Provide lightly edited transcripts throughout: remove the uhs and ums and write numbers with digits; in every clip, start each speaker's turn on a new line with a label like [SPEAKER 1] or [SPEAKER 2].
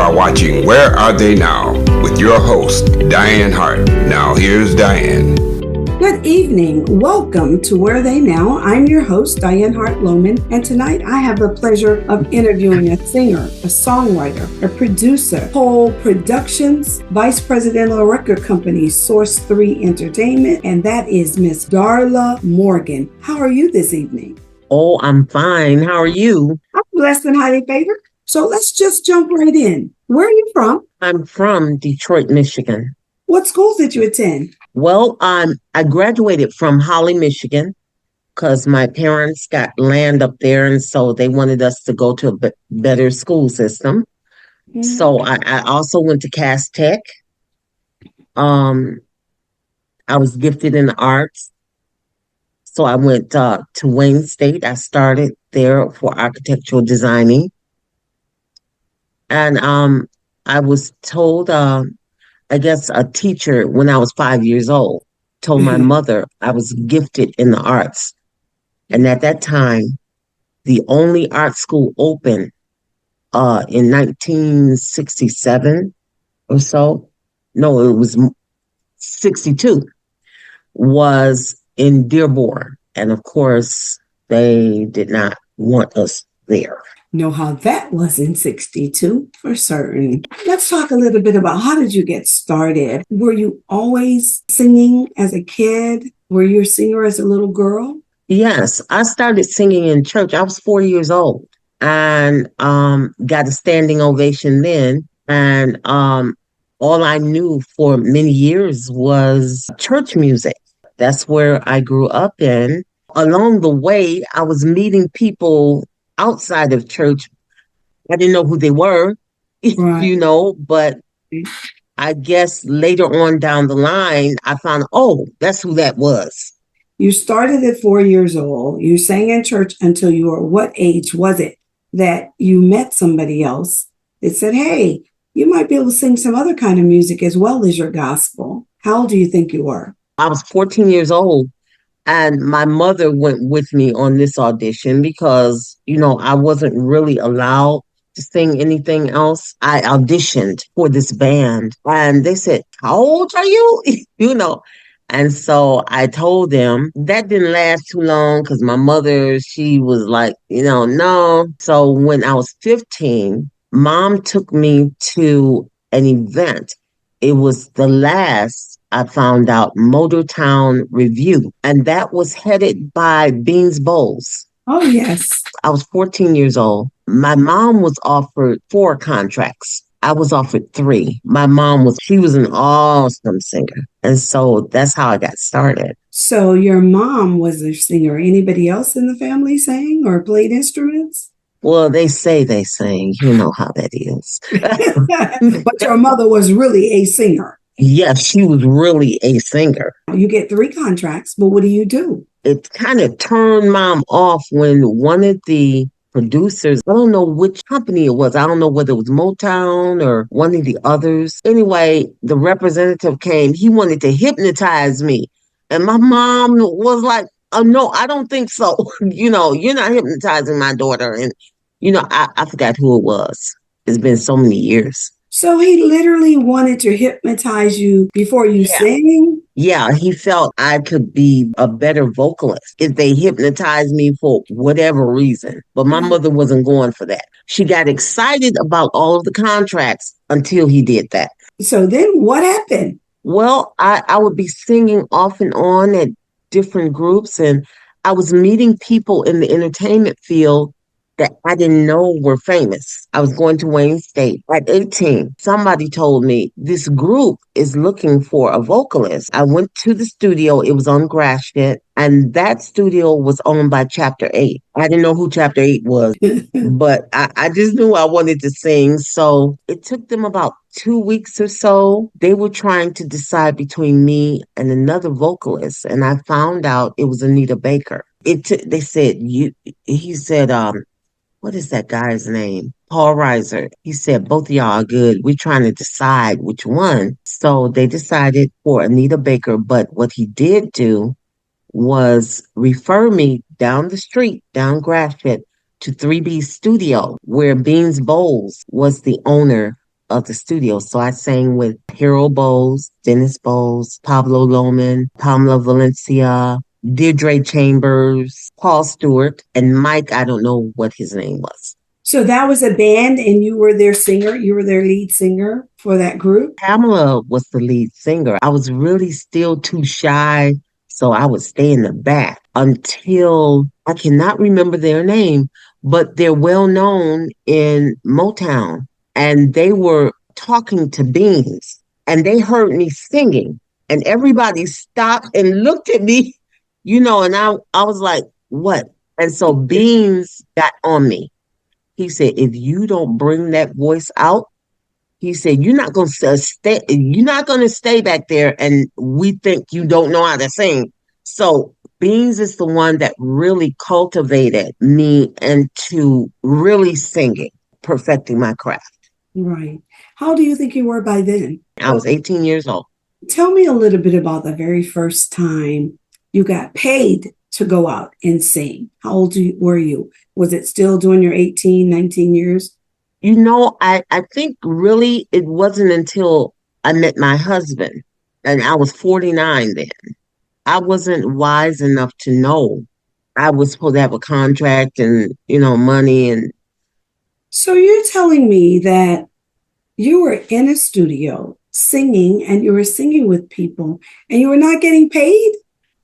[SPEAKER 1] are watching Where Are They Now with your host, Dianne Hart. Now here's Dianne.
[SPEAKER 2] Good evening. Welcome to Where Are They Now? I'm your host, Dianne Hart Lowman, and tonight I have the pleasure of interviewing a singer, a songwriter, a producer, Pole Productions, Vice President of a record company, Source 3 Entertainment, and that is Miss Darla Morgan. How are you this evening?
[SPEAKER 3] Oh, I'm fine. How are you?
[SPEAKER 2] I'm blessed and highly favored. So let's just jump right in. Where are you from?
[SPEAKER 3] I'm from Detroit, Michigan.
[SPEAKER 2] What schools did you attend?
[SPEAKER 3] Well, I graduated from Holly, Michigan, because my parents got land up there, and so they wanted us to go to a better school system. Mm-hmm. So I also went to Cass Tech. I was gifted in the arts. So I went to Wayne State. I started there for architectural designing. And I was told, I guess a teacher when I was 5 years old told my mother I was gifted in the arts. And at that time, the only art school open in 1967 or so, no, it was 62, was in Dearborn. And of course, they did not want us there.
[SPEAKER 2] Know how that was in 62 for certain. Let's talk a little bit about how did you get started? Were you always singing as a kid? Were you a singer as a little girl?
[SPEAKER 3] Yes, I started singing in church. I was 4 years old and got a standing ovation then. And all I knew for many years was church music. That's where I grew up in. Along the way, I was meeting people outside of church. I didn't know who they were, right. But I guess later on down the line, I found, that's who that was.
[SPEAKER 2] You started at 4 years old. You sang in church until you were, what age was it that you met somebody else that said, hey, you might be able to sing some other kind of music as well as your gospel? How old do you think you were?
[SPEAKER 3] I was 14 years old. And my mother went with me on this audition because, I wasn't really allowed to sing anything else. I auditioned for this band and they said, how old are you? And so I told them that didn't last too long because my mother, she was like, no. So when I was 15, Mom took me to an event. It was the last, I found out, Motown Review. And that was headed by Beans Bowles.
[SPEAKER 2] Oh, yes.
[SPEAKER 3] I was 14 years old. My mom was offered 4 contracts. I was offered 3. My mom she was an awesome singer. And so that's how I got started.
[SPEAKER 2] So your mom was a singer. Anybody else in the family sang or played instruments?
[SPEAKER 3] Well, they say they sang. You know how that is.
[SPEAKER 2] But your mother was really a singer.
[SPEAKER 3] Yes, she was really a singer.
[SPEAKER 2] You get 3 contracts, but what do you do?
[SPEAKER 3] It kind of turned Mom off when one of the producers, I don't know which company it was. I don't know whether it was Motown or one of the others. Anyway, the representative came. He wanted to hypnotize me. And my mom was like, oh, no, I don't think so. You're not hypnotizing my daughter. And, I forgot who it was. It's been so many years.
[SPEAKER 2] So he literally wanted to hypnotize you before you sang?
[SPEAKER 3] Yeah, he felt I could be a better vocalist if they hypnotized me for whatever reason. But my mother wasn't going for that. She got excited about all of the contracts until he did that.
[SPEAKER 2] So then what happened?
[SPEAKER 3] Well, I would be singing off and on at different groups, and I was meeting people in the entertainment field that I didn't know were famous. I was going to Wayne State. At 18, somebody told me this group is looking for a vocalist. I went to the studio. It was on Gratiot, and that studio was owned by Chapter 8. I didn't know who Chapter 8 was, but I just knew I wanted to sing. So it took them about 2 weeks or so. They were trying to decide between me and another vocalist, and I found out it was Anita Baker. They said, he said, what is that guy's name? Paul Reiser. He said, both of y'all are good. We're trying to decide which one. So they decided for Anita Baker. But what he did do was refer me down the street, down Gratiot, to 3B Studio, where Beans Bowles was the owner of the studio. So I sang with Harold Bowes, Dennis Bowes, Pablo Loman, Pamela Valencia, Deirdre Chambers, Paul Stewart, and Mike, I don't know what his name was.
[SPEAKER 2] So that was a band and you were their singer, you were their lead singer for that group?
[SPEAKER 3] Pamela was the lead singer. I was really still too shy, so I would stay in the back until I cannot remember their name, but they're well known in Motown. And they were talking to Beans and they heard me singing and everybody stopped and looked at me, and I was like, what? And so Beans got on me. He said, if you don't bring that voice out, he said, you're not going to stay back there and we think you don't know how to sing. So Beans is the one that really cultivated me into really singing, perfecting my craft.
[SPEAKER 2] Right. How do you think you were by then?
[SPEAKER 3] I was 18 years old.
[SPEAKER 2] Tell me a little bit about the very first time you got paid to go out and sing. How old were you? Was it still during your 18, 19 years?
[SPEAKER 3] I think really it wasn't until I met my husband, and I was 49 then. I wasn't wise enough to know I was supposed to have a contract and, money. And
[SPEAKER 2] so you're telling me that you were in a studio singing and you were singing with people and you were not getting paid?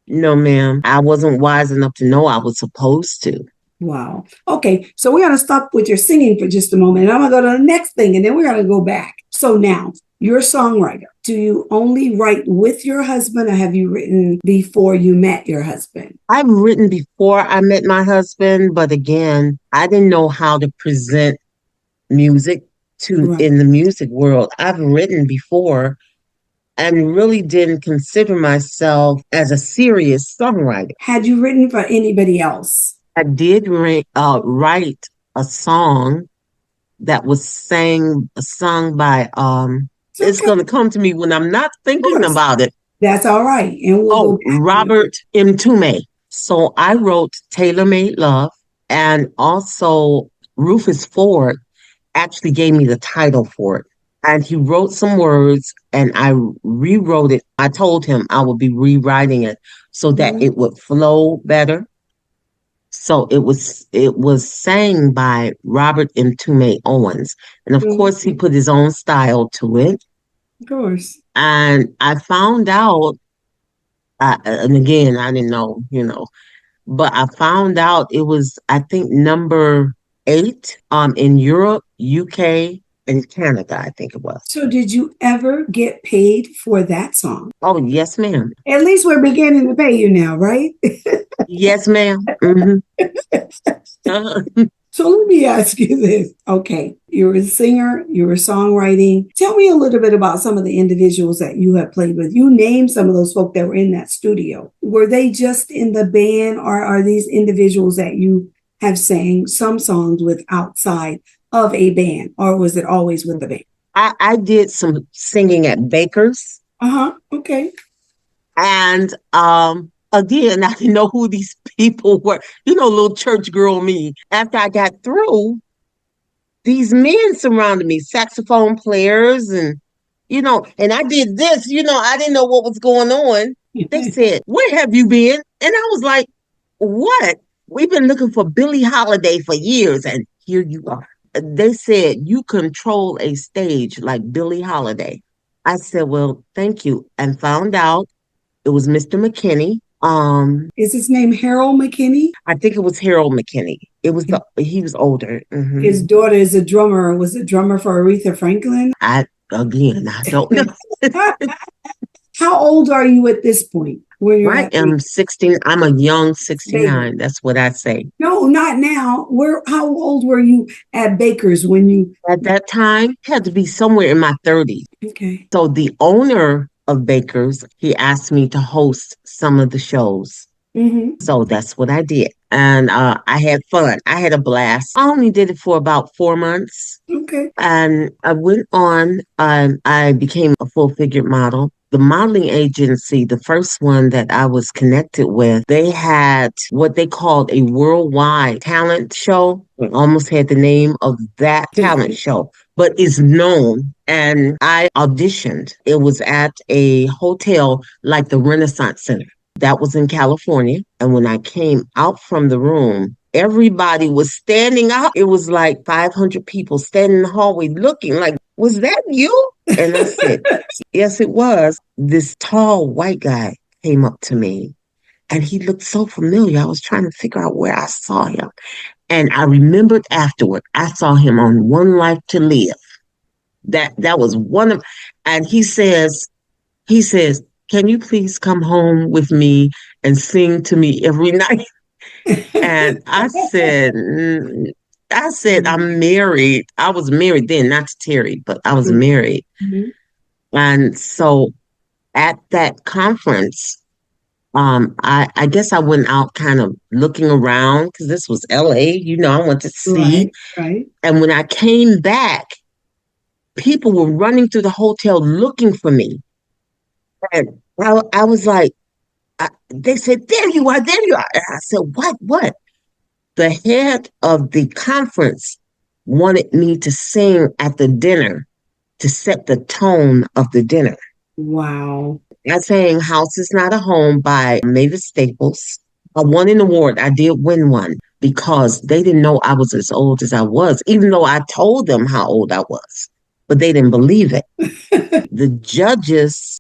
[SPEAKER 3] No, ma'am. I wasn't wise enough to know I was supposed to.
[SPEAKER 2] Wow. Okay. So we're going to stop with your singing for just a moment. And I'm going to go to the next thing and then we're going to go back. So now you're a songwriter. Do you only write with your husband or have you written before you met your husband?
[SPEAKER 3] I've written before I met my husband, but again, I didn't know how to present music in the music world. I've written before and really didn't consider myself as a serious songwriter.
[SPEAKER 2] Had you written for anybody else?
[SPEAKER 3] I did write a song that was sung by it's going to come to me when I'm not thinking about it.
[SPEAKER 2] That's all right. And
[SPEAKER 3] Robert M. Tume. So I wrote Tailor Made Love, and also Rufus Ford actually gave me the title for it. And he wrote some words and I rewrote it. I told him I would be rewriting it so that it would flow better. So it was sang by Robert M. Tume Owens. And of course, he put his own style to it.
[SPEAKER 2] Of course.
[SPEAKER 3] And I found out, and again, I didn't know, but I found out it was, I think, number 8 in Europe, UK, and Canada, I think it was.
[SPEAKER 2] So did you ever get paid for that song?
[SPEAKER 3] Oh, yes, ma'am.
[SPEAKER 2] At least we're beginning to pay you now, right?
[SPEAKER 3] Yes, ma'am. Mm-hmm.
[SPEAKER 2] So let me ask you this. Okay, you're a singer, you're a songwriting. Tell me a little bit about some of the individuals that you have played with. You named some of those folk that were in that studio. Were they just in the band or are these individuals that you have sang some songs with outside of a band, or was it always with the band?
[SPEAKER 3] I did some singing at Baker's.
[SPEAKER 2] Okay.
[SPEAKER 3] And again, I didn't know who these people were. Little church girl me. After I got through, these men surrounded me, saxophone players, and I did this. I didn't know what was going on. They said, "Where have you been?" And I was like, "What? We've been looking for Billie Holiday for years, and here you are." They said, "You control a stage like Billie Holiday." I said, "Well, thank you," and found out it was Mr. McKinney.
[SPEAKER 2] Is his name Harold McKinney?
[SPEAKER 3] I think it was Harold McKinney. He was older. Mm-hmm.
[SPEAKER 2] His daughter is a drummer. Was a drummer for Aretha Franklin?
[SPEAKER 3] I don't know.
[SPEAKER 2] How old are you at this point?
[SPEAKER 3] I am 16. I'm a young 69. Baby. That's what I say.
[SPEAKER 2] No, not now. How old were you at Baker's when you?
[SPEAKER 3] At that time, had to be somewhere in my 30s.
[SPEAKER 2] Okay.
[SPEAKER 3] So the owner of Baker's, he asked me to host some of the shows.
[SPEAKER 2] Mm-hmm.
[SPEAKER 3] So that's what I did. And I had fun. I had a blast. I only did it for about 4 months.
[SPEAKER 2] Okay.
[SPEAKER 3] And I went on, I became a full-figured model. The modeling agency, the first one that I was connected with, they had what they called a worldwide talent show. It almost had the name of that talent show, but is known. And I auditioned. It was at a hotel like the Renaissance Center. That was in California. And when I came out from the room, everybody was standing up. It was like 500 people standing in the hallway looking like, was that you? And I said, yes, it was. This tall white guy came up to me and he looked so familiar. I was trying to figure out where I saw him. And I remembered afterward, I saw him on One Life to Live. That was one of, and he says, can you please come home with me and sing to me every night? And I said, I'm married. I was married then, not to Terry, but I was married. Mm-hmm. And so at that conference, I guess I went out kind of looking around because this was LA, I went to see.
[SPEAKER 2] Right.
[SPEAKER 3] And when I came back, people were running through the hotel looking for me. And I was like, they said, there you are. And I said, what? The head of the conference wanted me to sing at the dinner to set the tone of the dinner.
[SPEAKER 2] Wow.
[SPEAKER 3] I sang House Is Not a Home by Mavis Staples. I won an award. I did win one because they didn't know I was as old as I was, even though I told them how old I was, but they didn't believe it. The judges,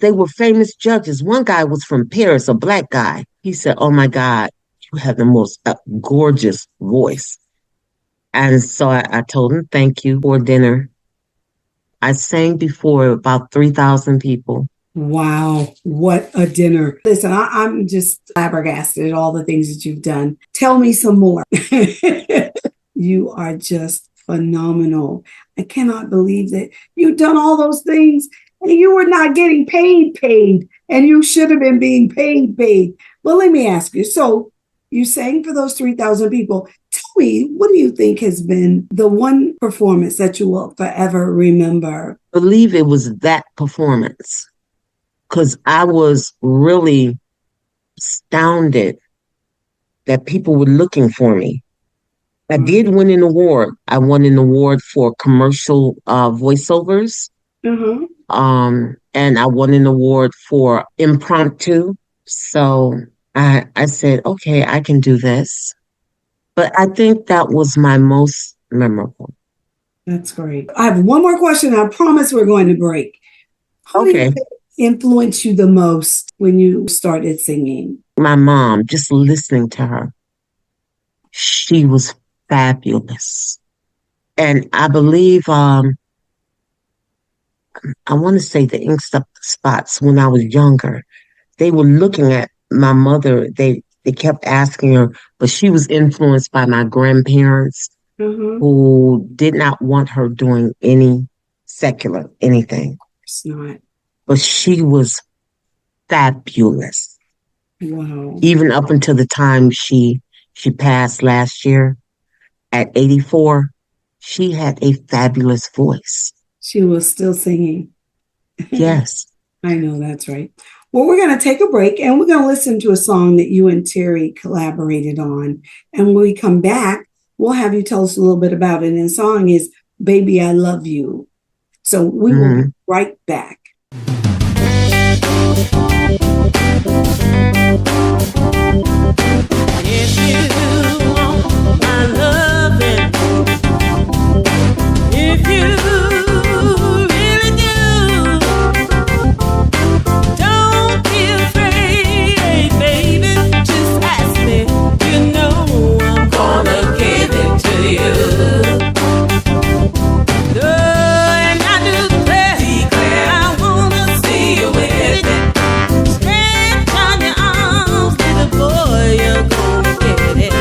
[SPEAKER 3] they were famous judges. One guy was from Paris, a Black guy. He said, oh my God, you have the most gorgeous voice. And so I told him, thank you for dinner. I sang before about 3,000 people.
[SPEAKER 2] Wow, what a dinner. Listen, I'm just flabbergasted at all the things that you've done. Tell me some more. You are just phenomenal. I cannot believe that you've done all those things and you were not getting paid, and you should have been being paid. Well, let me ask you. So you sang for those 3,000 people. Tell me, what do you think has been the one performance that you will forever remember?
[SPEAKER 3] I believe it was that performance because I was really astounded that people were looking for me. I did win an award. I won an award for commercial voiceovers. Mm-hmm. And I won an award for impromptu. So I said, okay, I can do this. But I think that was my most memorable.
[SPEAKER 2] That's great. I have one more question. I promise we're going to break. Who do you think influenced you the most when you started singing?
[SPEAKER 3] My mom, just listening to her. She was fabulous. And I believe, I want to say the Ink Spots when I was younger, they were looking at my mother. They kept asking her, but she was influenced by my grandparents who did not want her doing any secular anything.
[SPEAKER 2] It's not.
[SPEAKER 3] But she was fabulous.
[SPEAKER 2] Wow.
[SPEAKER 3] Even up until the time she passed last year at 84, she had a fabulous voice.
[SPEAKER 2] She was still singing.
[SPEAKER 3] Yes.
[SPEAKER 2] I know, that's right. Well, we're going to take a break and we're going to listen to a song that you and Terry collaborated on. And when we come back, we'll have you tell us a little bit about it. And the song is Baby, I Love You. So we will be right back.
[SPEAKER 4] If you want my loving, if you really do, don't be afraid, baby, just ask me. You know I'm gonna give it to you. And I declare I wanna see you with it. Stretch on your arms, little boy, you're gonna get it.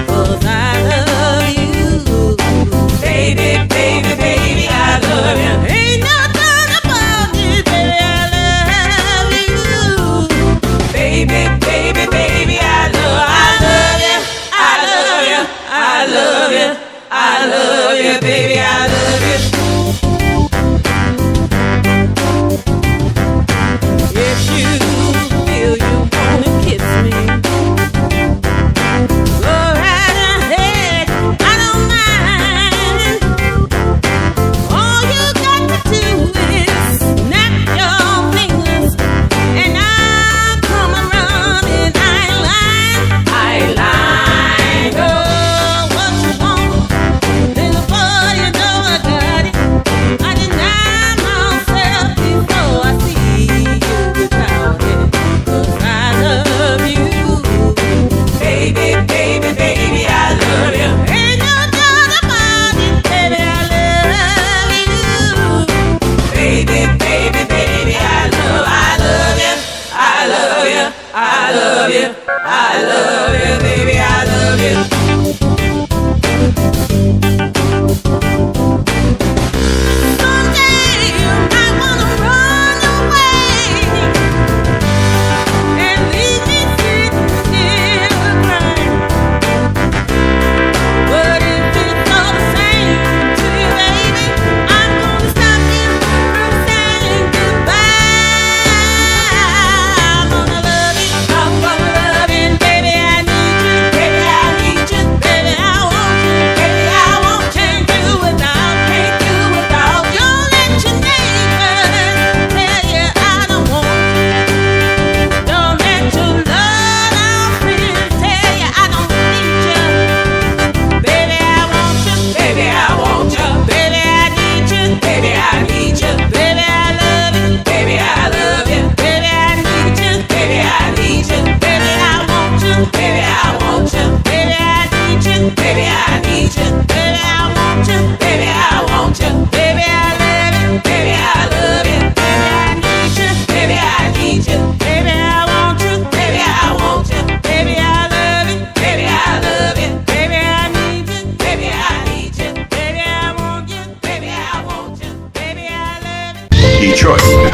[SPEAKER 4] 'Cause I love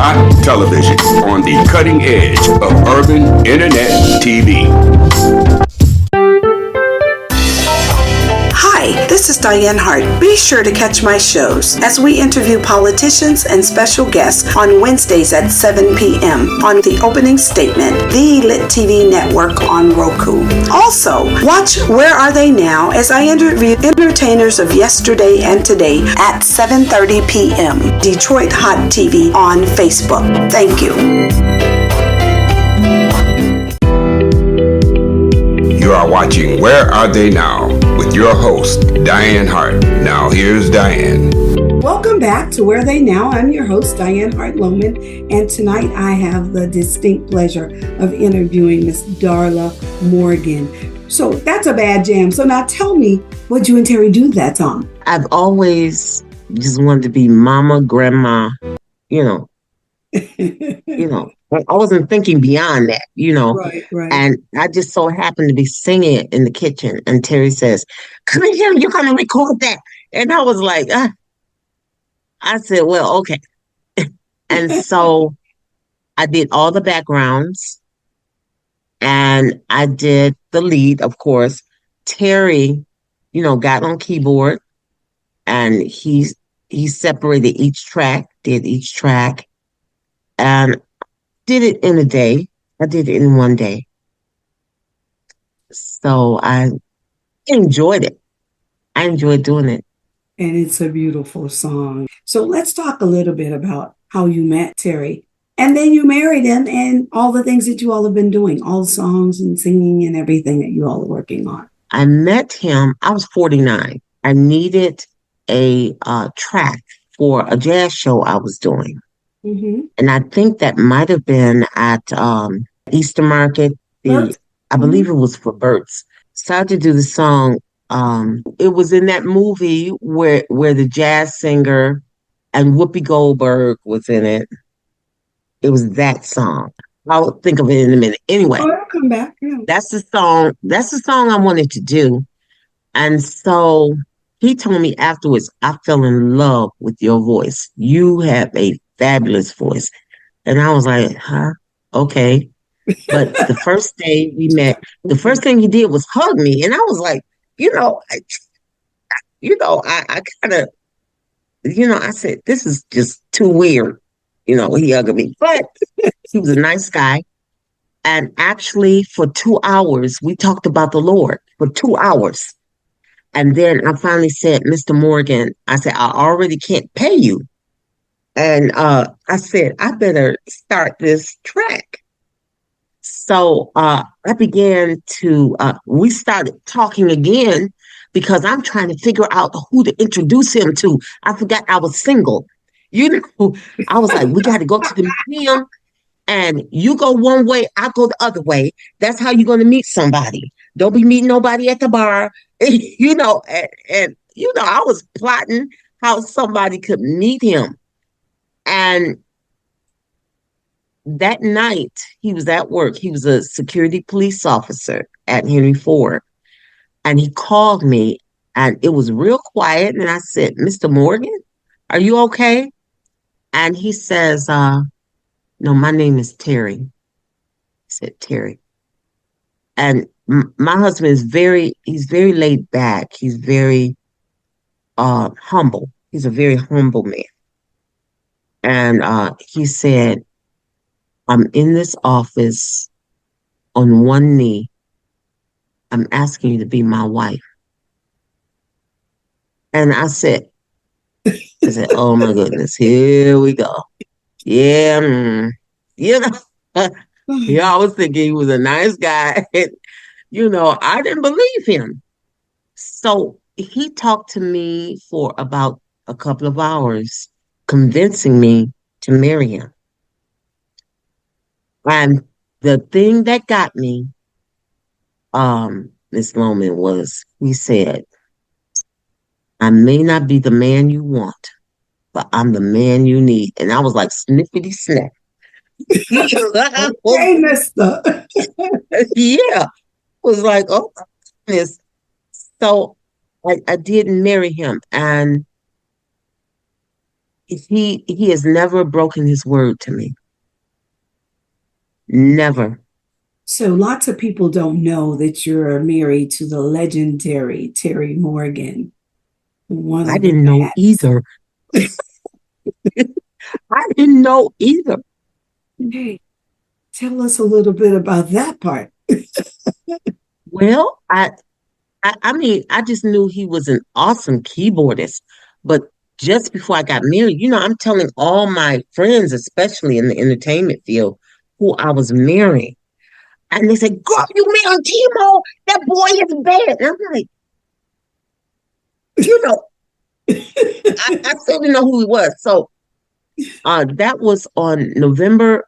[SPEAKER 1] hot television on the cutting edge of urban internet TV.
[SPEAKER 2] Hi, this is Dianne Hart. Be sure to catch my shows as we interview politicians and special guests on Wednesdays at 7 p.m. on The Opening Statement, the Lit TV network on Roku. Also, watch Where Are They Now as I interview entertainers of yesterday and today at 7:30 p.m. Detroit Hot TV on Facebook. Thank you.
[SPEAKER 1] You are watching Where Are They Now with your host, Dianne Hart. Now here's Dianne.
[SPEAKER 2] Welcome back to Where They Now. I'm your host, Dianne Hart Lowman, and tonight I have the distinct pleasure of interviewing Miss Darla Morgan. So that's a bad jam. So now tell me, what'd you and Terry do that song?
[SPEAKER 3] I've always just wanted to be mama, grandma, you know. I wasn't thinking beyond that,
[SPEAKER 2] Right.
[SPEAKER 3] And I just so happened to be singing it in the kitchen. And Terry says, "Come in here, you're going to record that." And I was like, I said, well, okay. And so I did all the backgrounds and I did the lead, of course. Terry, got on keyboard and he separated each track, did each track. And did it in a day. I did it in one day. So I enjoyed it. I enjoyed doing it.
[SPEAKER 2] And it's a beautiful song. So let's talk a little bit about how you met Terry. And then you married him and all the things that you all have been doing, all the songs and singing and everything that you all are working on.
[SPEAKER 3] I met him, I was 49. I needed a track for a jazz show I was doing.
[SPEAKER 2] Mm-hmm.
[SPEAKER 3] And I think that might have been at Easter Market. I believe it was for Burt's. Started to do the song. It was in that movie where the jazz singer and Whoopi Goldberg was in it. It was that song. I'll think of it in a minute. Anyway,
[SPEAKER 2] I'll come back. Yeah.
[SPEAKER 3] That's the song. That's the song I wanted to do. And so he told me afterwards, I fell in love with your voice. You have a fabulous voice. And I was like, huh? Okay. But the first day we met, the first thing he did was hug me. And I was like, I kind of, I said, this is just too weird. He hugged me. But he was a nice guy. And actually, for 2 hours, we talked about the Lord for 2 hours. And then I finally said, Mr. Morgan, I said, I already can't pay you. And I said, I better start this track. So I began to, we started talking again because I'm trying to figure out who to introduce him to. I forgot I was single. I was like, we got to go to the museum and you go one way, I go the other way. That's how you're going to meet somebody. Don't be meeting nobody at the bar. And I was plotting how somebody could meet him. And that night, he was at work. He was a security police officer at Henry Ford. And he called me, and it was real quiet. And I said, Mr. Morgan, are you okay? And he says, no, my name is Terry. I said, Terry. And my husband is he's very laid back. He's very humble. He's a very humble man. And he said, I'm in this office on one knee. I'm asking you to be my wife. And I said, oh my goodness, here we go. Yeah, I was thinking he was a nice guy. I didn't believe him. So he talked to me for about a couple of hours, convincing me to marry him. And the thing that got me, Miss Lowman, was he said, I may not be the man you want, but I'm the man you need. And I was like, snippity snap.
[SPEAKER 2] Okay, mister.
[SPEAKER 3] Yeah. I was like, oh, goodness. So I did marry him. And he has never broken his word to me. Never.
[SPEAKER 2] So lots of people don't know that you're married to the legendary Terry Morgan, one
[SPEAKER 3] I
[SPEAKER 2] of the
[SPEAKER 3] didn't know
[SPEAKER 2] best.
[SPEAKER 3] either. I didn't know either.
[SPEAKER 2] Hey, tell us a little bit about that part.
[SPEAKER 3] Well, I mean, I just knew he was an awesome keyboardist. But just before I got married, I'm telling all my friends, especially in the entertainment field, who I was marrying. And they said, girl, you married Timo? That boy is bad. And I'm like, you know, I still didn't know who he was. So that was on November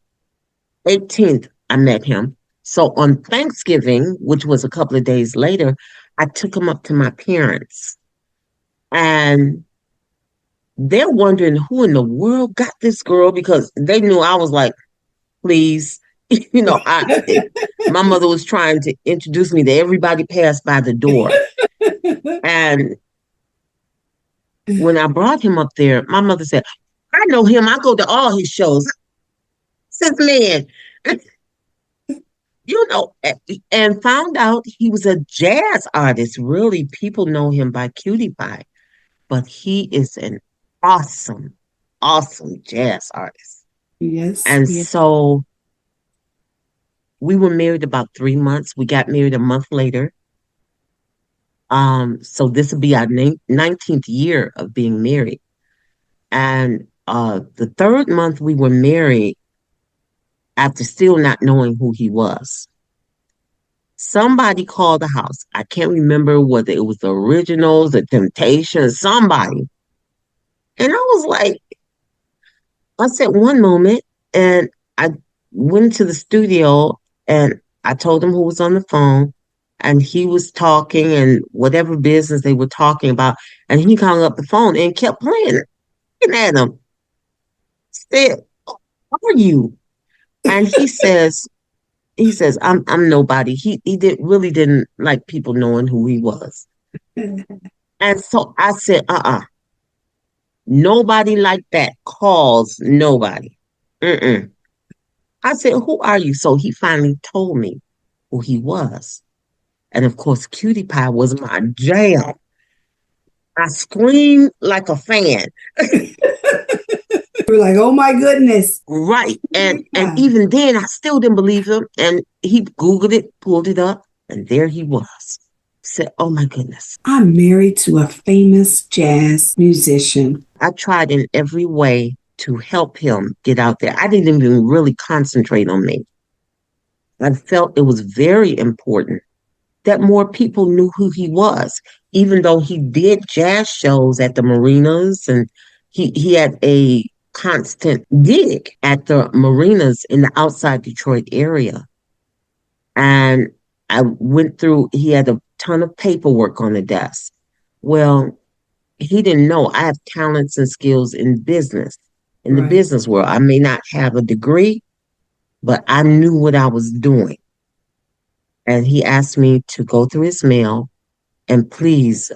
[SPEAKER 3] 18th, I met him. So on Thanksgiving, which was a couple of days later, I took him up to my parents. And they're wondering who in the world got this girl because they knew I was like, please. My mother was trying to introduce me to everybody passed by the door. And when I brought him up there, my mother said, I know him. I go to all his shows. This man, and found out he was a jazz artist. Really, people know him by Cutie Pie, but he is an awesome, awesome jazz artist.
[SPEAKER 2] Yes.
[SPEAKER 3] And
[SPEAKER 2] Yes.
[SPEAKER 3] so we were married about 3 months. We got married a month later. So this will be our 19th year of being married. And the third month we were married, after still not knowing who he was, somebody called the house. I can't remember whether it was the Originals, the Temptations, somebody. And I said one moment, and I went to the studio and I told him who was on the phone, and he was talking and whatever business they were talking about, and he hung up the phone and kept playing, looking at him. Said, "Who are you?" And he says, I'm nobody. He didn't like people knowing who he was. And so I said, nobody like that calls nobody. Mm-mm. I said, who are you? So he finally told me who he was. And of course, Cutie Pie was my jam. I screamed like a fan.
[SPEAKER 2] We're like, oh my goodness.
[SPEAKER 3] Right. And even then, I still didn't believe him. And he Googled it, pulled it up, and there he was. Said, oh my goodness.
[SPEAKER 2] I'm married to a famous jazz musician.
[SPEAKER 3] I tried in every way to help him get out there. I didn't even really concentrate on me. I felt it was very important that more people knew who he was, even though he did jazz shows at the marinas, and he had a constant gig at the marinas in the outside Detroit area. And I went through, he had a ton of paperwork on the desk. Well, he didn't know I have talents and skills in business, in the business world. I may not have a degree, but I knew what I was doing. And he asked me to go through his mail and please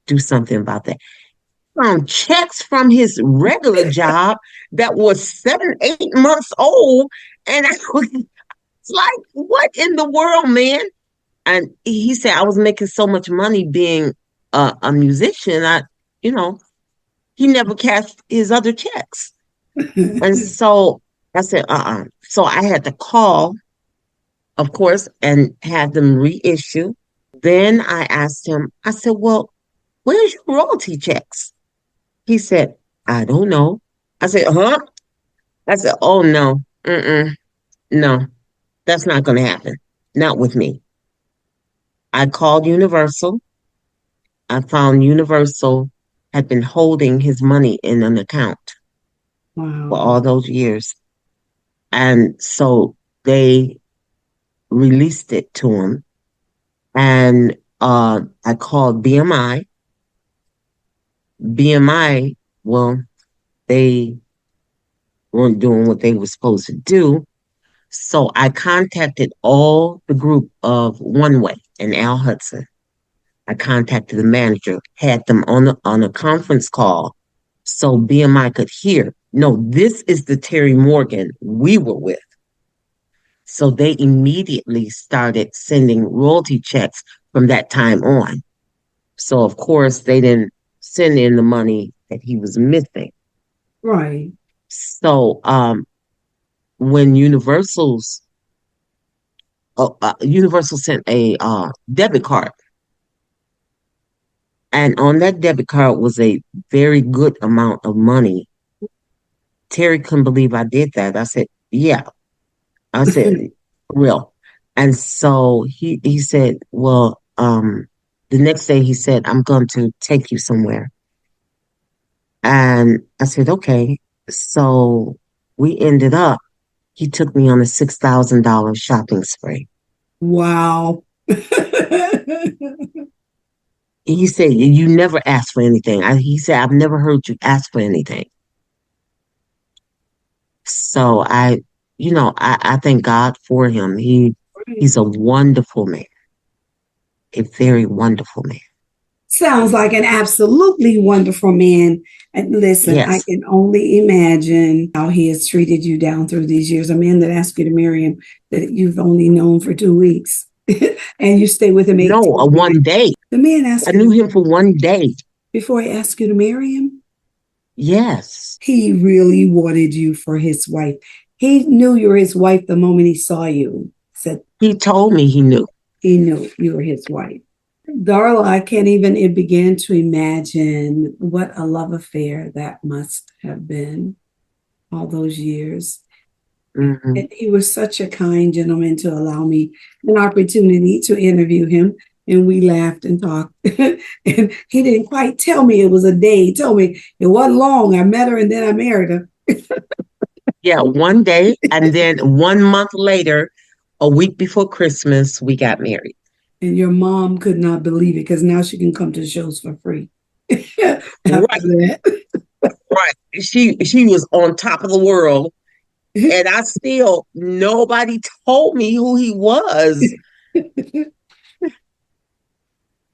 [SPEAKER 3] do something about that. Found checks from his regular job that was 7, 8 months old. And I was like, what in the world, man? And he said, I was making so much money being a musician. He never cashed his other checks. And so I said, So I had to call, of course, and have them reissue. Then I asked him, I said, well, where's your royalty checks? He said, I don't know. I said, huh? I said, oh, no. No, that's not going to happen. Not with me. I called Universal. I found Universal had been holding his money in an account for all those years. And so they released it to him. And I called BMI. BMI, well, they weren't doing what they were supposed to do. So I contacted all the group of One Way and Al Hudson. I contacted the manager, had them on a conference call, so BMI could hear, no, this is the Terry Morgan we were with. So they immediately started sending royalty checks from that time on. So, of course, they didn't send in the money that he was missing.
[SPEAKER 2] Right.
[SPEAKER 3] So, when Universal sent a debit card, and on that debit card was a very good amount of money. Terry couldn't believe I did that. I said, yeah. I said, real. And so he said, well, the next day he said, I'm going to take you somewhere. And I said, okay. So we ended up, he took me on a $6,000 shopping spree.
[SPEAKER 2] Wow.
[SPEAKER 3] He said, you never asked for anything. He said, I've never heard you ask for anything. So I thank God for him. He's a wonderful man, a very wonderful man.
[SPEAKER 2] Sounds like an absolutely wonderful man. And listen,
[SPEAKER 3] Yes.
[SPEAKER 2] I can only imagine how he has treated you down through these years. A man that asked you to marry him that you've only known for 2 weeks. And you stay with him 18
[SPEAKER 3] No, one day.
[SPEAKER 2] The man asked
[SPEAKER 3] I
[SPEAKER 2] you
[SPEAKER 3] knew him for one day.
[SPEAKER 2] before he asked you to marry him.
[SPEAKER 3] Yes.
[SPEAKER 2] He really wanted you for his wife. He knew you were his wife the moment he saw you. Said
[SPEAKER 3] He told me he knew.
[SPEAKER 2] he knew you were his wife. Darla, I can't even begin to imagine what a love affair that must have been all those years.
[SPEAKER 3] Mm-hmm.
[SPEAKER 2] And he was such a kind gentleman to allow me an opportunity to interview him. And we laughed and talked. And he didn't quite tell me it was a day. He told me it wasn't long. I met her and then I married her.
[SPEAKER 3] Yeah, one day. And then 1 month later, a week before Christmas, we got married.
[SPEAKER 2] And your mom could not believe it because now she can come to the shows for free. After that.
[SPEAKER 3] Right. She was on top of the world. And nobody told me who he was.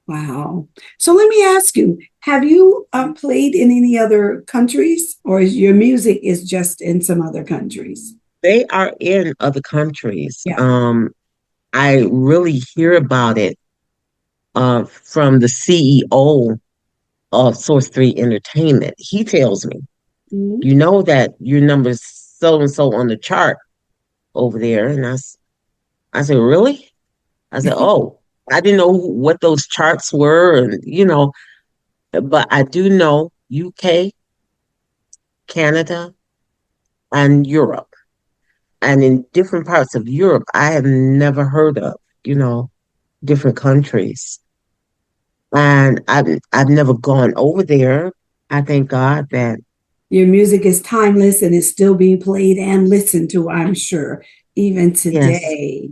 [SPEAKER 2] Wow. So let me ask you, have you played in any other countries, or is your music is just in some other countries?
[SPEAKER 3] They are in other countries.
[SPEAKER 2] Yeah.
[SPEAKER 3] I really hear about it from the CEO of Source 3 Entertainment. He tells me,
[SPEAKER 2] Mhm.
[SPEAKER 3] you know that your number's so-and-so on the chart over there. And I said, really? I said, oh, I didn't know what those charts were. And, but I do know UK, Canada, and Europe. And in different parts of Europe, I have never heard of, different countries. And I've never gone over there. I thank God that
[SPEAKER 2] Your music is timeless and it's still being played and listened to, I'm sure, even today. Yes.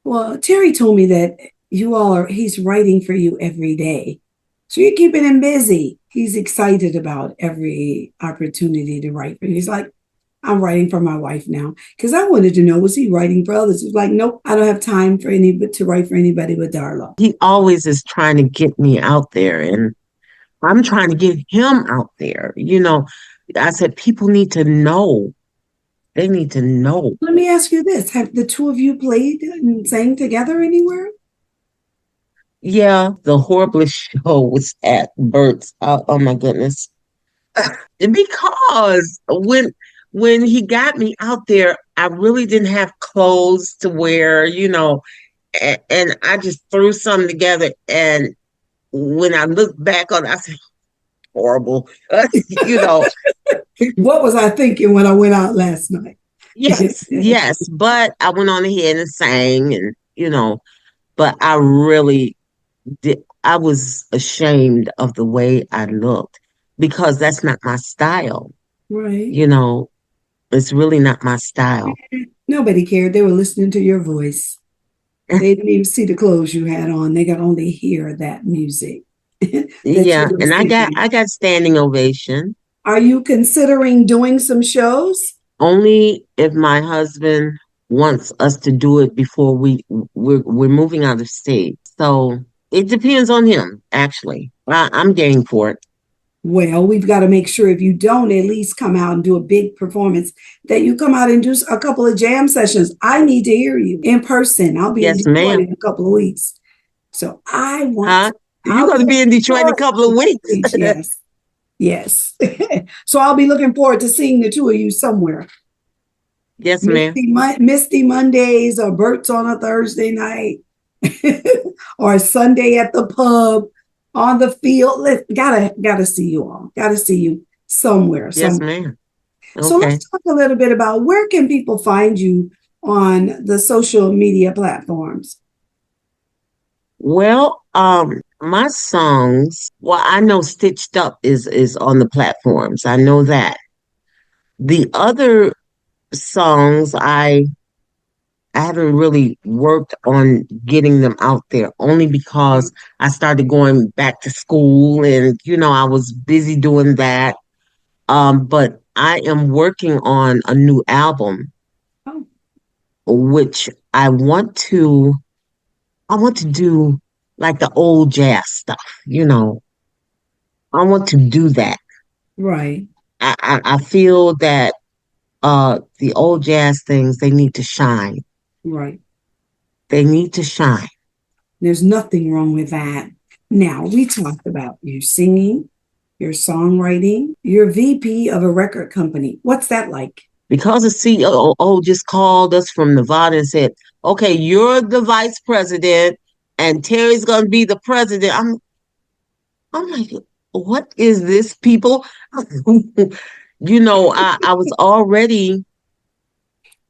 [SPEAKER 2] Well, Terry told me that he's writing for you every day. So you're keeping him busy. He's excited about every opportunity to write for you. He's like, I'm writing for my wife now. Because I wanted to know, was he writing for others? He's like, nope, I don't have time to write for anybody but Darla.
[SPEAKER 3] He always is trying to get me out there, and I'm trying to get him out there. I said, people need to know. They need to know.
[SPEAKER 2] Let me ask you this. Have the two of you played and sang together anywhere?
[SPEAKER 3] Yeah, the horriblest show was at Bert's. Oh my goodness. Because when he got me out there, I really didn't have clothes to wear, and I just threw something together. And when I look back on it, I said, horrible,
[SPEAKER 2] What was I thinking when I went out last night?
[SPEAKER 3] Yes. But I went on ahead and sang, and, but I really did. I was ashamed of the way I looked because that's not my style.
[SPEAKER 2] Right.
[SPEAKER 3] It's really not my style.
[SPEAKER 2] Nobody cared. They were listening to your voice. They didn't even see the clothes you had on. They could only hear that music.
[SPEAKER 3] Yeah, and I got standing ovation.
[SPEAKER 2] Are you considering doing some shows?
[SPEAKER 3] Only if my husband wants us to do it before we're moving out of state. So it depends on him, actually. I'm game for it.
[SPEAKER 2] Well, we've got to make sure if you don't at least come out and do a big performance, that you come out and do a couple of jam sessions. I need to hear you in person. I'll be in
[SPEAKER 3] Yes,
[SPEAKER 2] Detroit
[SPEAKER 3] ma'am.
[SPEAKER 2] in a couple of weeks. So I want
[SPEAKER 3] Huh?
[SPEAKER 2] to.
[SPEAKER 3] You're
[SPEAKER 2] I'll
[SPEAKER 3] going to be in Detroit in a
[SPEAKER 2] forward
[SPEAKER 3] couple of weeks.
[SPEAKER 2] to- Yes. Yes. So I'll be looking forward to seeing the two of you somewhere.
[SPEAKER 3] Yes, ma'am.
[SPEAKER 2] Misty Mondays or Bert's on a Thursday night or Sunday at the pub on the field. Gotta see you all. Gotta see you somewhere.
[SPEAKER 3] Yes, ma'am.
[SPEAKER 2] So
[SPEAKER 3] Okay.
[SPEAKER 2] let's talk a little bit about where can people find you on the social media platforms?
[SPEAKER 3] Well, my songs, well, I know Stitched Up is on the platforms. I know that. The other songs I haven't really worked on getting them out there only because I started going back to school and I was busy doing that. But I am working on a new album,
[SPEAKER 2] Oh,
[SPEAKER 3] which I want to do like the old jazz stuff. I want to do that.
[SPEAKER 2] right,
[SPEAKER 3] I feel that the old jazz things, they need to shine.
[SPEAKER 2] right.
[SPEAKER 3] They need to shine.
[SPEAKER 2] There's nothing wrong with that. Now, we talked about you singing, your songwriting, you're VP of a record company. What's that like?
[SPEAKER 3] Because the CEO just called us from Nevada and said, okay, you're the vice president and Terry's going to be the president. I'm like, what is this, people? I was already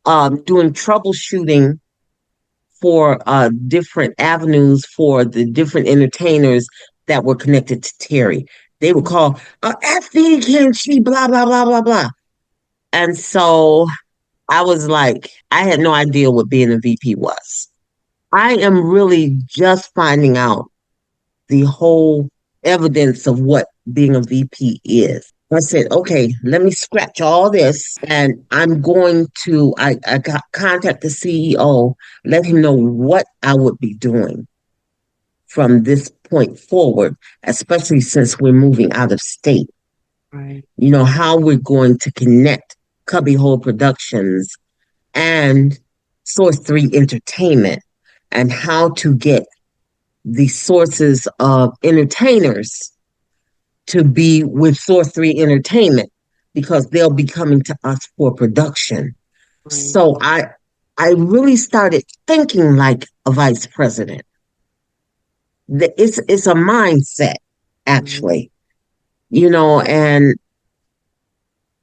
[SPEAKER 3] doing troubleshooting for different avenues for the different entertainers that were connected to Terry. They would call, Effie, can she, blah, blah, blah, blah, blah. And so I was like, I had no idea what being a VP was. I am really just finding out the whole evidence of what being a VP is. I said, okay, let me scratch all this and I'm going to, I contact the CEO, let him know what I would be doing from this point forward, especially since we're moving out of state.
[SPEAKER 2] Right.
[SPEAKER 3] How we're going to connect Cubbyhole Productions and Source 3 Entertainment and how to get the sources of entertainers to be with Source 3 Entertainment because they'll be coming to us for production. Right. So I really started thinking like a vice president. It's a mindset, actually, and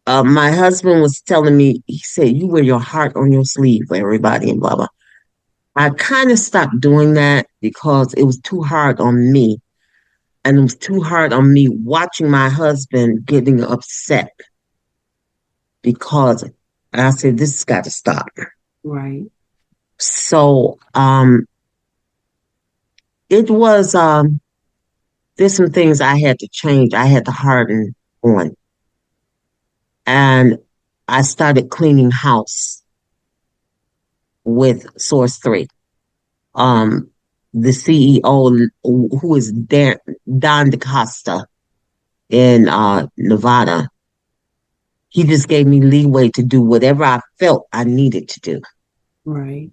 [SPEAKER 3] my husband was telling me, he said, you wear your heart on your sleeve for everybody and blah, blah. I kind of stopped doing that because it was too hard on me. And it was too hard on me watching my husband getting upset because I said, this has got to stop.
[SPEAKER 2] Right.
[SPEAKER 3] So it was, there's some things I had to change. I had to harden on. And I started cleaning house with Source 3. The CEO, who is Don DaCosta in Nevada, he just gave me leeway to do whatever I felt I needed to do.
[SPEAKER 2] Right.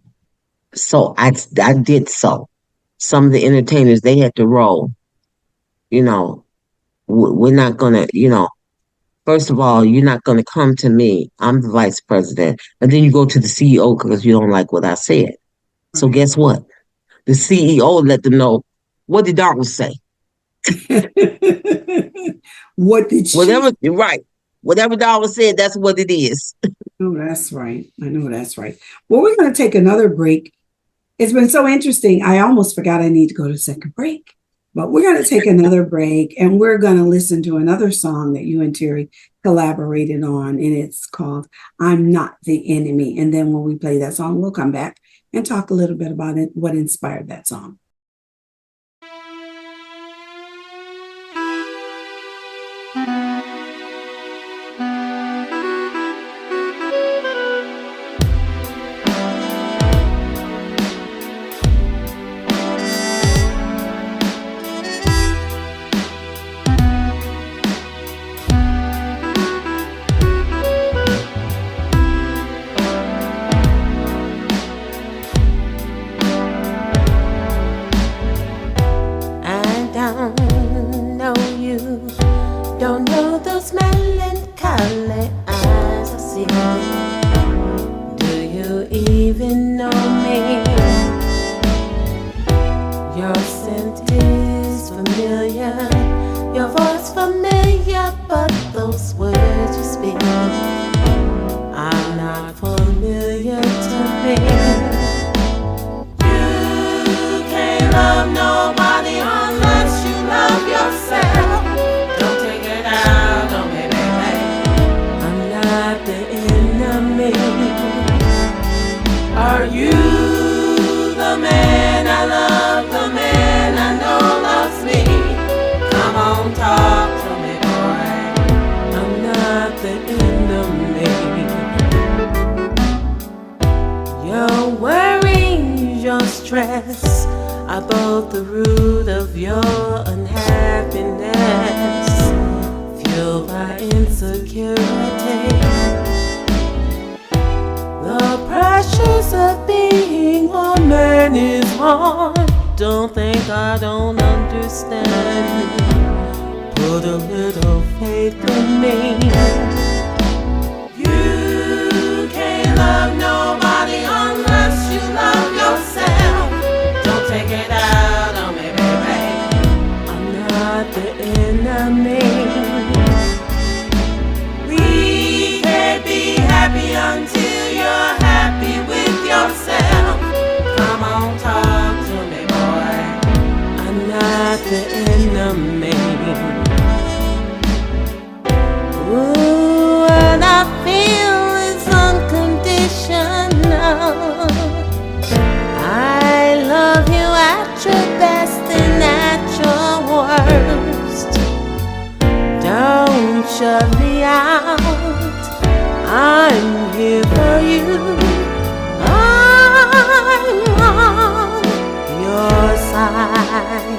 [SPEAKER 3] So I did so. Some of the entertainers, they had to roll. We're not going to, first of all, you're not going to come to me. I'm the vice president. And then you go to the CEO because you don't like what I said. Right. So guess what? The CEO let them know, what did Darla say?
[SPEAKER 2] What did she?
[SPEAKER 3] Right. Whatever Darla said, that's what it is.
[SPEAKER 2] Oh, that's right. I know that's right. Well, we're going to take another break. It's been so interesting. I almost forgot I need to go to a second break. But we're going to take another break and we're going to listen to another song that you and Terry collaborated on. And it's called I'm Not the Enemy. And then when we play that song, we'll come back and talk a little bit about it, what inspired that song.
[SPEAKER 4] those melancholy eyes I see. Do you even know me? Your scent is familiar, your voice familiar, but those words you speak are not familiar to me. You can't love nobody unless you love yourself. Don't take it out on me, baby. I'm not the enemy. Are you the man I love, the man I know loves me? Come on, talk to me, boy. I'm not the enemy. Your worries, your stress are both the root of your unhappiness, fueled by insecurity. The pressures of being a man is hard. Don't think I don't understand. Put a little faith in me. You can't love nobody unless you love yourself. Don't take it out on me, baby. I'm not the enemy. We can't be happy until you're happy with yourself. Come on, talk to me, boy. I'm not the enemy. Ooh, what I feel is unconditional. I love you at your best and at your worst. Don't shut me out. I'm here for you. I'm on your side.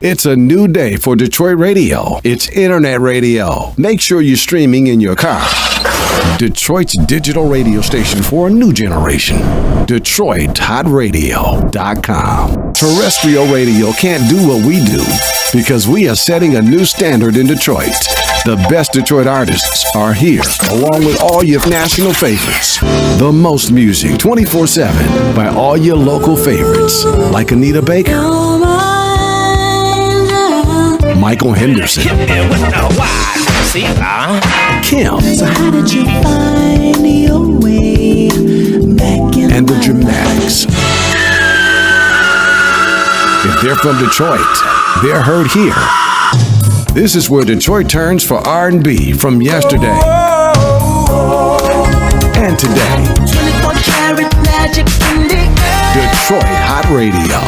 [SPEAKER 5] It's a new day for Detroit radio. It's internet radio. Make sure you're streaming in your car. Detroit's digital radio station for a new generation. DetroitHotRadio.com. Terrestrial radio can't do what we do because we are setting a new standard in Detroit. The best Detroit artists are here, along with all your national favorites. The most music 24/7 by all your local favorites, like Anita Baker, Michael Henderson, Kim,
[SPEAKER 4] So how did you find your way back in
[SPEAKER 5] and the Dramatics. If they're from Detroit, they're heard here. This is where Detroit turns for R&B from yesterday and today.
[SPEAKER 4] 24-karat magic in the air.
[SPEAKER 5] Detroit Hot Radio.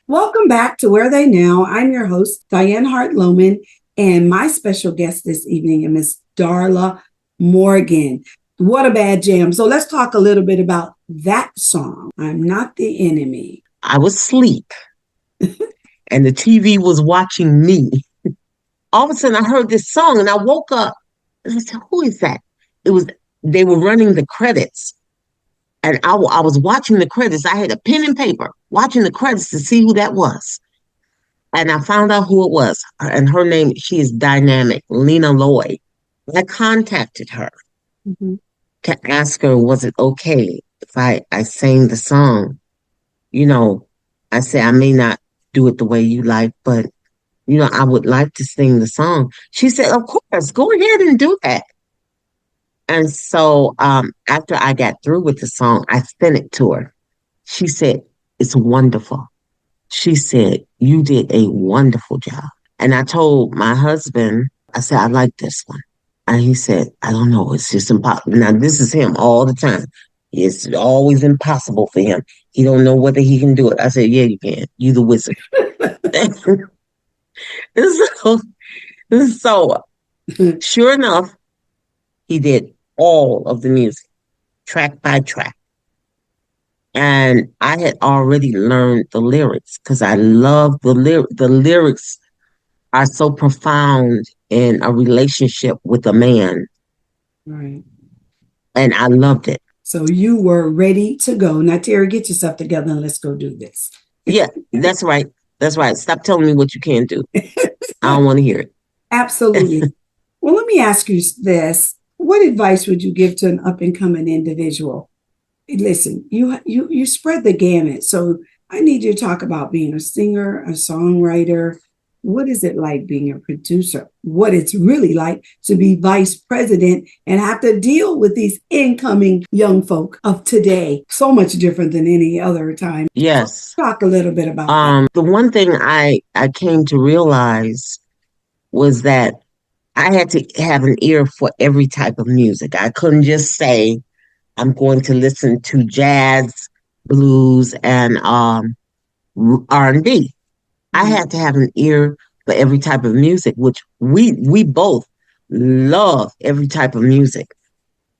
[SPEAKER 2] Welcome back to Where They Now. I'm your host, Dianne Hart Lowman, and my special guest this evening is Miss Darla Morgan. What a bad jam. So let's talk a little bit about that song, I'm Not the Enemy.
[SPEAKER 3] I was asleep and the TV was watching me. all of a sudden I heard this song and I woke up and I said, who is that? They were running the credits. And I was watching the credits. I had a pen and paper watching the credits to see who that was. And I found out who it was. And her name, she is dynamic, Lena Lloyd. I contacted her to ask her, was it okay if I sang the song? You know, I said, I may not do it the way you like, but, you know, I would like to sing the song. She said, of course, go ahead and do that. And so after I got through with the song, I sent it to her. She said, it's wonderful. She said, you did a wonderful job. And I told my husband, I said, I like this one. And he said, I don't know, it's just impossible. Now, this is him all the time. It's always impossible for him. He don't know whether he can do it. I said, yeah, you can. You the wizard. so sure enough, he did all of the music, track by track. And I had already learned the lyrics because I love the lyrics. The lyrics are so profound in a relationship with a man.
[SPEAKER 2] Right.
[SPEAKER 3] And I loved it.
[SPEAKER 2] So you were ready to go. Now, Terry, get yourself together and let's go do this.
[SPEAKER 3] Yeah, that's right. That's right. Stop telling me what you can't do. I don't want to hear it.
[SPEAKER 2] Absolutely. Well, let me ask you this. What advice would you give to an up-and-coming individual? Listen, you spread the gamut. So I need you to talk about being a singer, a songwriter. What is it like being a producer? What it's really like to be vice president and have to deal with these incoming young folk of today. So much different than any other time.
[SPEAKER 3] Yes.
[SPEAKER 2] So talk a little bit about that.
[SPEAKER 3] The one thing I came to realize was that I had to have an ear for every type of music. I couldn't just say, I'm going to listen to jazz, blues, and R&B. I had to have an ear for every type of music, which we both love. Every type of music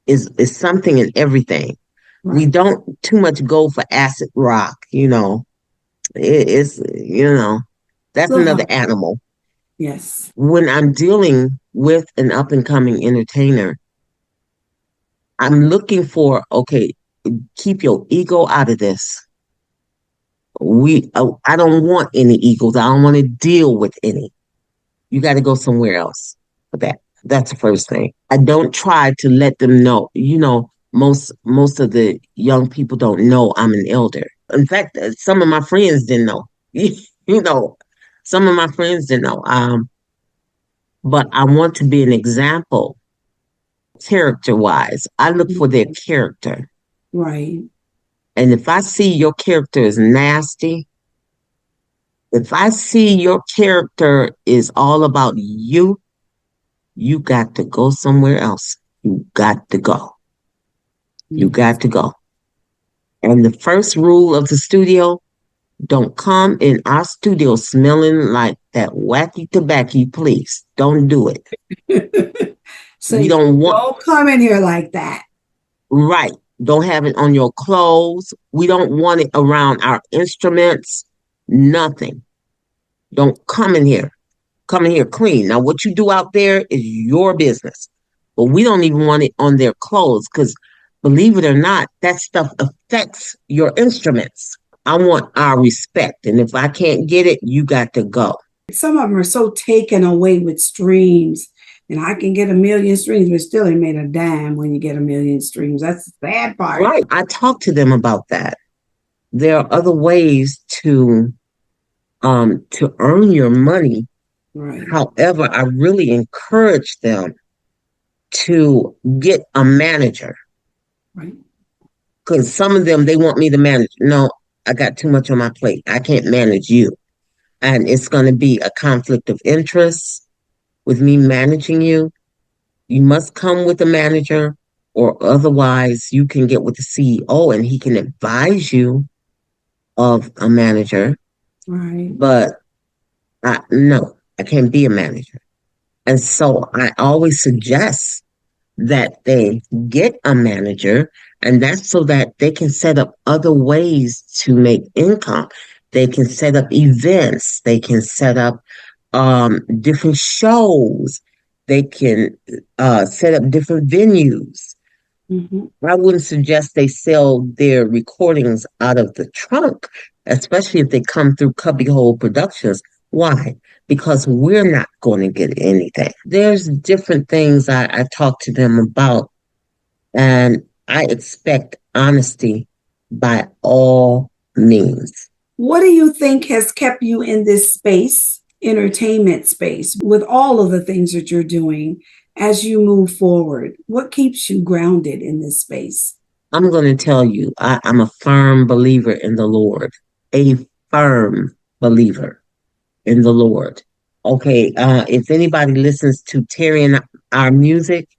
[SPEAKER 3] is something in everything. Right. We don't too much go for acid rock, you know. It's that's another animal.
[SPEAKER 2] Yes.
[SPEAKER 3] When I'm dealing with an up and coming entertainer, I'm looking for, okay, keep your ego out of this. I don't want any egos. I don't want to deal with any. You got to go somewhere else for that. That's the first thing. I don't try to let them know. You know, most of the young people don't know I'm an elder. In fact, some of my friends didn't know. Some of my friends didn't know. But I want to be an example, character-wise. I look for their character.
[SPEAKER 2] Right.
[SPEAKER 3] And if I see your character is nasty, if I see your character is all about you, you got to go somewhere else. You got to go. You got to go. And the first rule of the studio, don't come in our studio smelling like that wacky tobacco, please. Don't do it.
[SPEAKER 2] So you don't come in here like that.
[SPEAKER 3] Right. Don't have it on your clothes. We don't want it around our instruments. Nothing. Don't come in here. Come in here clean. Now, what you do out there is your business. But we don't even want it on their clothes because, believe it or not, that stuff affects your instruments. I want our respect. And if I can't get it, you got to go.
[SPEAKER 2] Some of them are so taken away with streams. And I can get 1 million streams, but still ain't made a dime when you get 1 million streams. That's the sad part.
[SPEAKER 3] Right. I talk to them about that. There are other ways to earn your money.
[SPEAKER 2] Right.
[SPEAKER 3] However, I really encourage them to get a manager.
[SPEAKER 2] Right.
[SPEAKER 3] Because some of them, they want me to manage. No, I got too much on my plate. I can't manage you. And it's going to be a conflict of interest. With me managing you, you must come with a manager, or otherwise you can get with the CEO and he can advise you of a manager.
[SPEAKER 2] Right.
[SPEAKER 3] But no, I can't be a manager. And so I always suggest that they get a manager, and that's so that they can set up other ways to make income. They can set up events. They can set up different shows. They can set up different venues.
[SPEAKER 2] Mm-hmm.
[SPEAKER 3] I wouldn't suggest they sell their recordings out of the trunk, especially if they come through Cubbyhole Productions. Why? Because we're not going to get anything. There's different things I talk to them about, and I expect honesty by all means.
[SPEAKER 2] What do you think has kept you in this space, entertainment space, with all of the things that you're doing as you move forward? What keeps you grounded in this space?
[SPEAKER 3] I'm going to tell you, I'm a firm believer in the Lord, a firm believer in the Lord. Okay, if anybody listens to Terry and our music,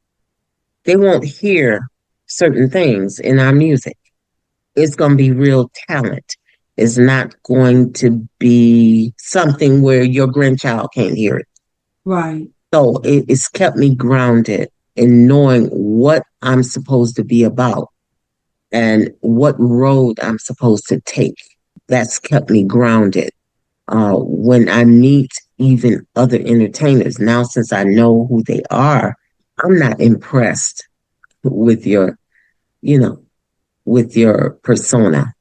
[SPEAKER 3] they won't hear certain things in our music. It's going to be real talent. It's not going to be something where your grandchild can't hear it.
[SPEAKER 2] Right.
[SPEAKER 3] So it's kept me grounded in knowing what I'm supposed to be about and what road I'm supposed to take. That's kept me grounded. When I meet even other entertainers, now since I know who they are, I'm not impressed with your, with your persona.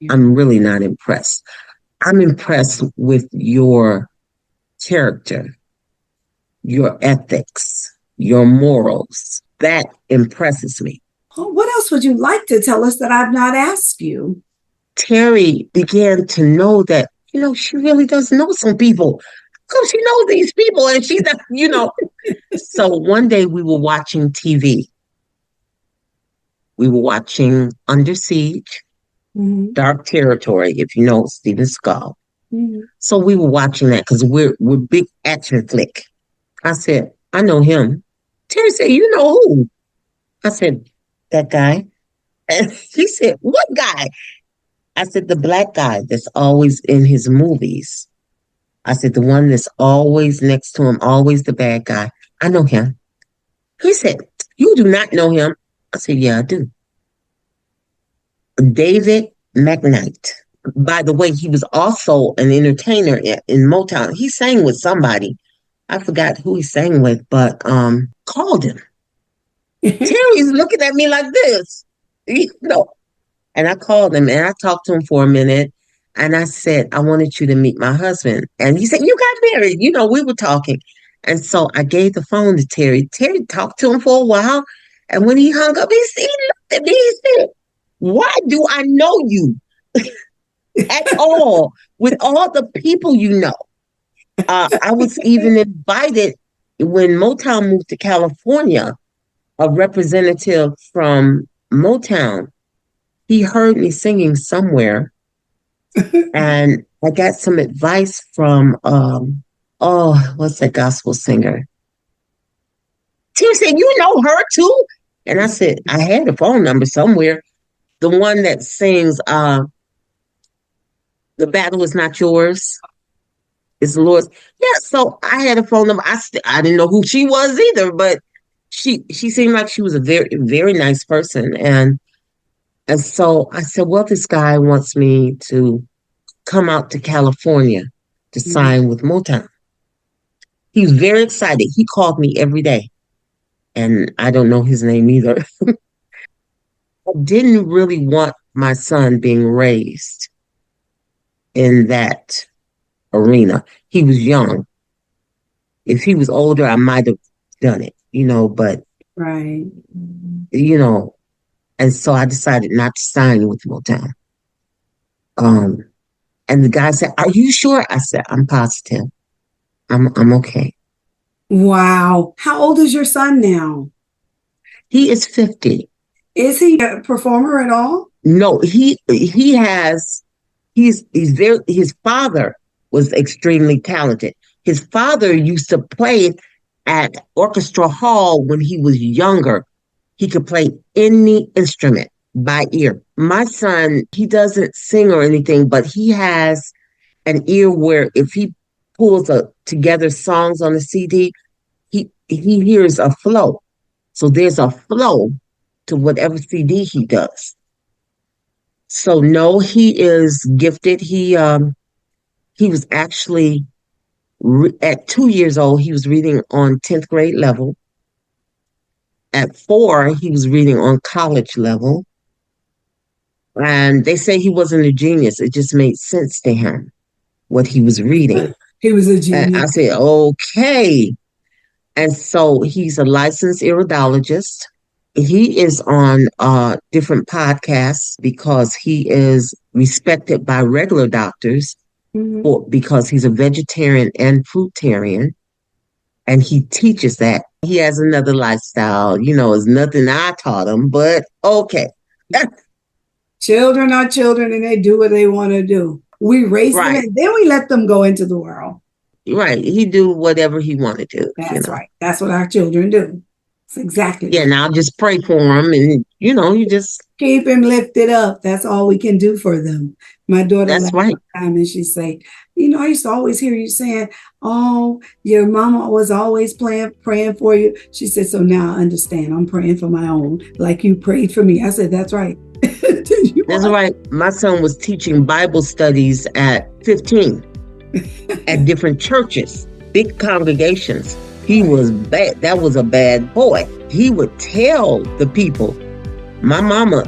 [SPEAKER 2] Yeah.
[SPEAKER 3] I'm really not impressed. I'm impressed with your character, your ethics, your morals. That impresses me.
[SPEAKER 2] Oh, what else would you like to tell us that I've not asked you?
[SPEAKER 3] Terry began to know that, she really does know some people. Because she knows these people and she's not, So one day we were watching TV. We were watching Under Siege,
[SPEAKER 2] Mm-hmm.
[SPEAKER 3] Dark Territory, if you know Steven Skull.
[SPEAKER 2] Mm-hmm.
[SPEAKER 3] So we were watching that because we're big action flick. I said, I know him. Terry said, you know who? I said, that guy. And he said, what guy? I said, the black guy that's always in his movies. I said, the one that's always next to him, always the bad guy. I know him. He said, you do not know him. I said, yeah, I do. David McKnight. By the way, he was also an entertainer in Motown. He sang with somebody. I forgot who he sang with, but called him. Terry's looking at me like this, And I called him and I talked to him for a minute. And I said, I wanted you to meet my husband. And he said, you got married. We were talking. And so I gave the phone to Terry. Terry talked to him for a while. And when he hung up, he looked at me. He said, why do I know you at all with all the people you know? I was even invited when Motown moved to California, a representative from Motown. He heard me singing somewhere and I got some advice from, what's that gospel singer? Tim said, you know her too? And I said, I had a phone number somewhere. The one that sings, The Battle Is Not Yours, it's the Lord's. Yeah, so I had a phone number. I didn't know who she was either, but she seemed like she was a very, very nice person. And so I said, well, this guy wants me to come out to California to sign with Motown. He was very excited. He called me every day. And I don't know his name either. I didn't really want my son being raised in that arena. He was young. If he was older, I might have done it, but,
[SPEAKER 2] Right.
[SPEAKER 3] And so I decided not to sign with Motown. And the guy said, are you sure? I said, I'm positive. I'm okay.
[SPEAKER 2] Wow. How old is your son now?
[SPEAKER 3] He is 50.
[SPEAKER 2] Is he a performer at all?
[SPEAKER 3] No, his father was extremely talented. His father used to play at Orchestra Hall when he was younger. He could play any instrument by ear. My son, he doesn't sing or anything, but he has an ear where if he pulls together songs on a CD, he hears a flow. So there's a flow to whatever CD he does. So no, he is gifted. He was actually At 2 years old, he was reading on 10th grade level. At 4, he was reading on college level. And they say he wasn't a genius. It just made sense to him, what he was reading.
[SPEAKER 2] He was a genius.
[SPEAKER 3] And I said, okay. And so he's a licensed iridologist. He is on different podcasts because he is respected by regular doctors because he's a vegetarian and fruitarian. And he teaches that. He has another lifestyle. It's nothing I taught him, but okay.
[SPEAKER 2] Children are children and they do what they want to do. We raise them and then we let them go into the world.
[SPEAKER 3] Right. He do whatever he want to do.
[SPEAKER 2] That's right. That's what our children do. That's exactly.
[SPEAKER 3] Yeah, and I'll just pray for him and, you just
[SPEAKER 2] keep him lifted up. That's all we can do for them. My daughter,
[SPEAKER 3] that's right.
[SPEAKER 2] Time and she say, I used to always hear you saying, oh, your mama was always praying for you. She said, so now I understand. I'm praying for my own, like you prayed for me. I said, that's right.
[SPEAKER 3] That's right. My son was teaching Bible studies at 15 at different churches, big congregations. He was bad. That was a bad boy. He would tell the people, my mama,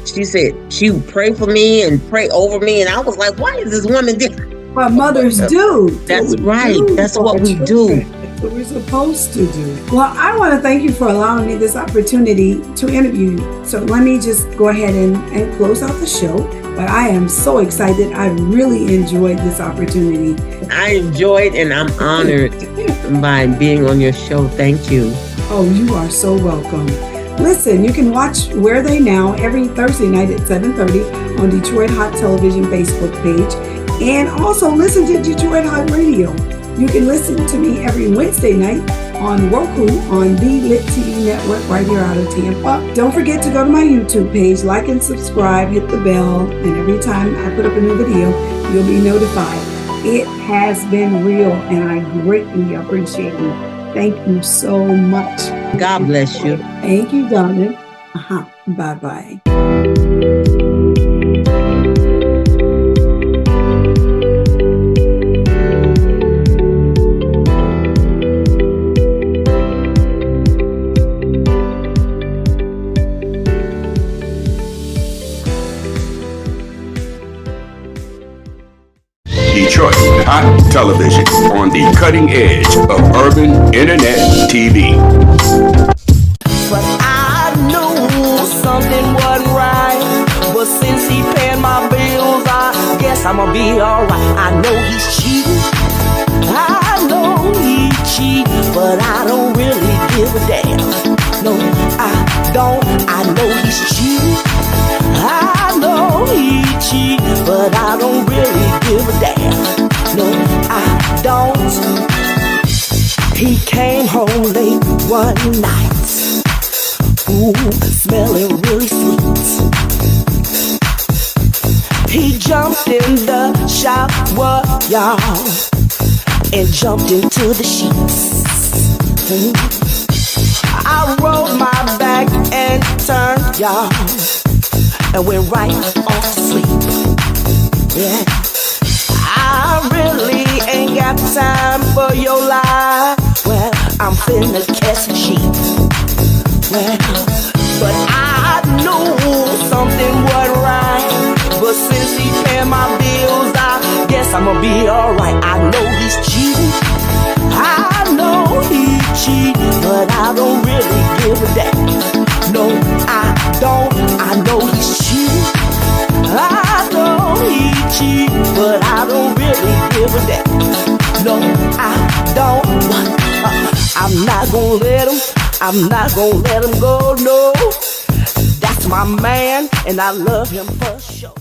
[SPEAKER 3] she said she would pray for me and pray over me. And I was like, why is this woman different?
[SPEAKER 2] What mothers do.
[SPEAKER 3] That's right. That's what we do.
[SPEAKER 2] That's what we're supposed to do. Well, I want to thank you for allowing me this opportunity to interview you. So let me just go ahead and close out the show. But I am so excited. I really enjoyed this opportunity.
[SPEAKER 3] I enjoyed and I'm honored by being on your show. Thank you.
[SPEAKER 2] Oh, you are so welcome. Listen, you can watch Where They Now every Thursday night at 7:30 on Detroit Hot Television Facebook page. And also listen to Detroit Hot Radio. You can listen to me every Wednesday night on Roku on the Lit TV network right here out of Tampa. Don't forget to go to my YouTube page, like and subscribe, hit the bell, and every time I put up a new video, you'll be notified. It has been real, and I greatly appreciate you. Thank you so much.
[SPEAKER 3] God bless you.
[SPEAKER 2] Thank you, darling. Bye-bye.
[SPEAKER 1] Detroit Hot Television on the cutting edge of urban internet TV.
[SPEAKER 6] But I knew something wasn't right. But since he paid my bills, I guess I'ma be alright. I know he's cheating. I know he cheat, but I don't really give a damn. No, I don't. I know he's cheating. I know he cheat, but I don't really give a damn. No, I don't. He came home late one night, ooh, smelling really sweet. He jumped in the shower, y'all, and jumped into the sheets. I rolled my back and turned, y'all, and went right off to sleep. Yeah, I really ain't got time for your lie. Well, I'm finna catch a sheep. Well, but I knew something wasn't right. But since he paid my bills, I guess I'ma be alright. I know he's cheating. I know he cheat, but I don't really give a damn. No, I don't. I know he's cheating. I know he cheat, but I don't really give a damn. No, I don't. I'm not gonna let him. I'm not gonna let him go. No, that's my man, and I love him for sure.